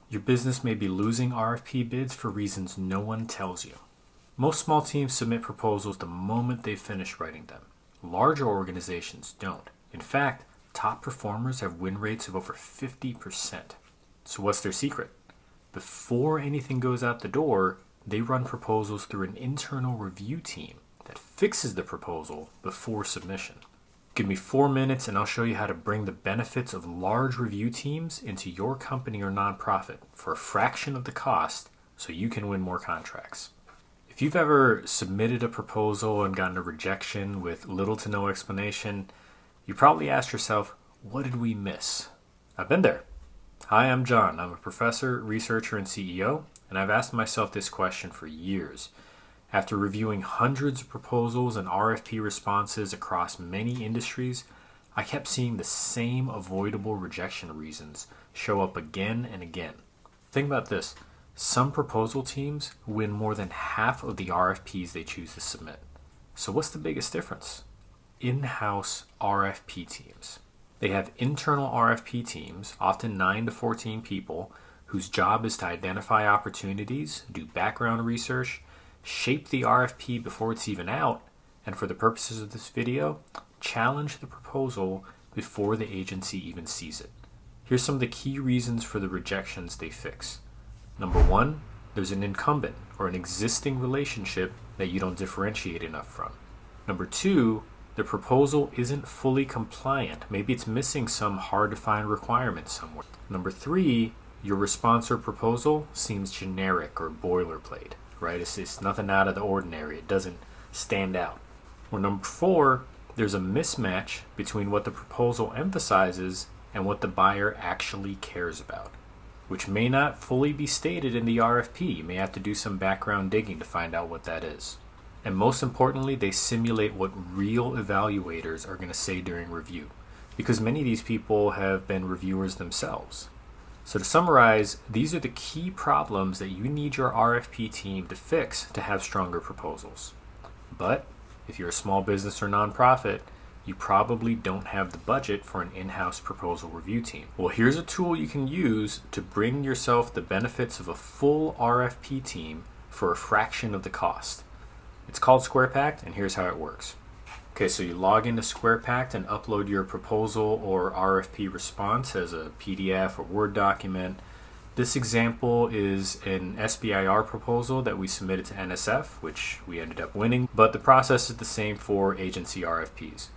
Your business may be losing RFP bids for reasons no one tells you. Most small teams submit proposals the moment they finish writing them. Larger organizations don't. In fact, top performers have win rates of over 50%. So what's their secret? Before anything goes out the door, they run proposals through an internal review team that fixes the proposal before submission. Give me 4 minutes and I'll show you how to bring the benefits of large review teams into your company or nonprofit for a fraction of the cost so you can win more contracts. If you've ever submitted a proposal and gotten a rejection with little to no explanation, you probably asked yourself, what did we miss? I've been there. Hi, I'm John. I'm a professor, researcher, and CEO, and I've asked myself this question for years. After reviewing hundreds of proposals and RFP responses across many industries, I kept seeing the same avoidable rejection reasons show up again and again. Think about this. Some proposal teams win more than half of the RFPs they choose to submit. So what's the biggest difference? In-house RFP teams. They have internal RFP teams, often 9 to 14 people, whose job is to identify opportunities, do background research, shape the RFP before it's even out, and for the purposes of this video, challenge the proposal before the agency even sees it. Here's some of the key reasons for the rejections they fix. Number 1, there's an incumbent or an existing relationship that you don't differentiate enough from. Number 2, the proposal isn't fully compliant. Maybe it's missing some hard-to-find requirement somewhere. Number 3, your response or proposal seems generic or boilerplate, right? It's nothing out of the ordinary. It doesn't stand out. Or number 4, there's a mismatch between what the proposal emphasizes and what the buyer actually cares about, which may not fully be stated in the RFP. You may have to do some background digging to find out what that is. And most importantly, they simulate what real evaluators are going to say during review, because many of these people have been reviewers themselves. So to summarize, these are the key problems that you need your RFP team to fix to have stronger proposals. But if you're a small business or nonprofit, you probably don't have the budget for an in-house proposal review team. Well, here's a tool you can use to bring yourself the benefits of a full RFP team for a fraction of the cost. It's called SquarePact, and here's how it works. Okay, so you log into SquarePact and upload your proposal or RFP response as a PDF or Word document. This example is an SBIR proposal that we submitted to NSF, which we ended up winning, but the process is the same for agency RFPs.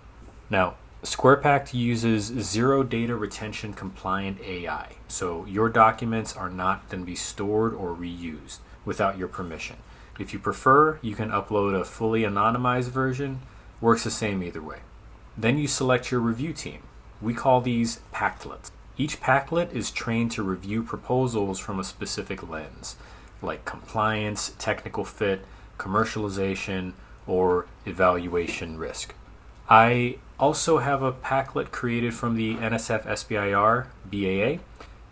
Now, SquarePact uses zero data retention compliant AI, so your documents are not going to be stored or reused without your permission. If you prefer, you can upload a fully anonymized version. Works the same either way. Then you select your review team. We call these Pactlets. Each Pactlet is trained to review proposals from a specific lens, like compliance, technical fit, commercialization, or evaluation risk. I also have a Pactlet created from the NSF SBIR BAA.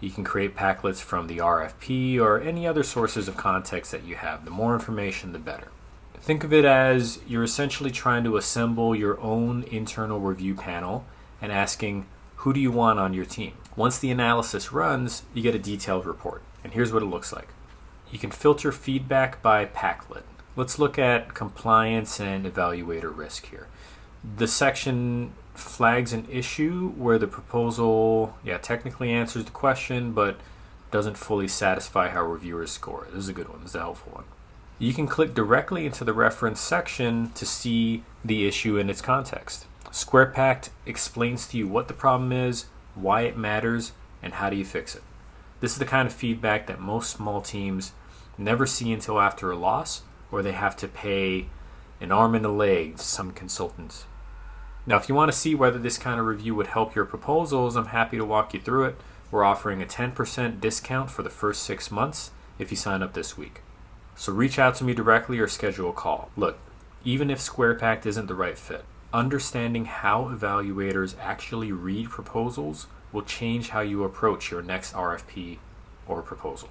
You can create Pactlets from the RFP or any other sources of context that you have. The more information, the better. Think of it as you're essentially trying to assemble your own internal review panel and asking, who do you want on your team? Once the analysis runs, you get a detailed report. And here's what it looks like. You can filter feedback by Pactlet. Let's look at compliance and evaluator risk here. The section flags an issue where the proposal, technically answers the question, but doesn't fully satisfy how reviewers score it. This is a good one. This is a helpful one. You can click directly into the reference section to see the issue in its context. SquarePact explains to you what the problem is, why it matters, and how do you fix it. This is the kind of feedback that most small teams never see until after a loss, or they have to pay an arm and a leg to some consultants. Now, if you want to see whether this kind of review would help your proposals, I'm happy to walk you through it. We're offering a 10% discount for the first 6 months if you sign up this week. So reach out to me directly or schedule a call. Look, even if SquarePact isn't the right fit, understanding how evaluators actually read proposals will change how you approach your next RFP or proposal.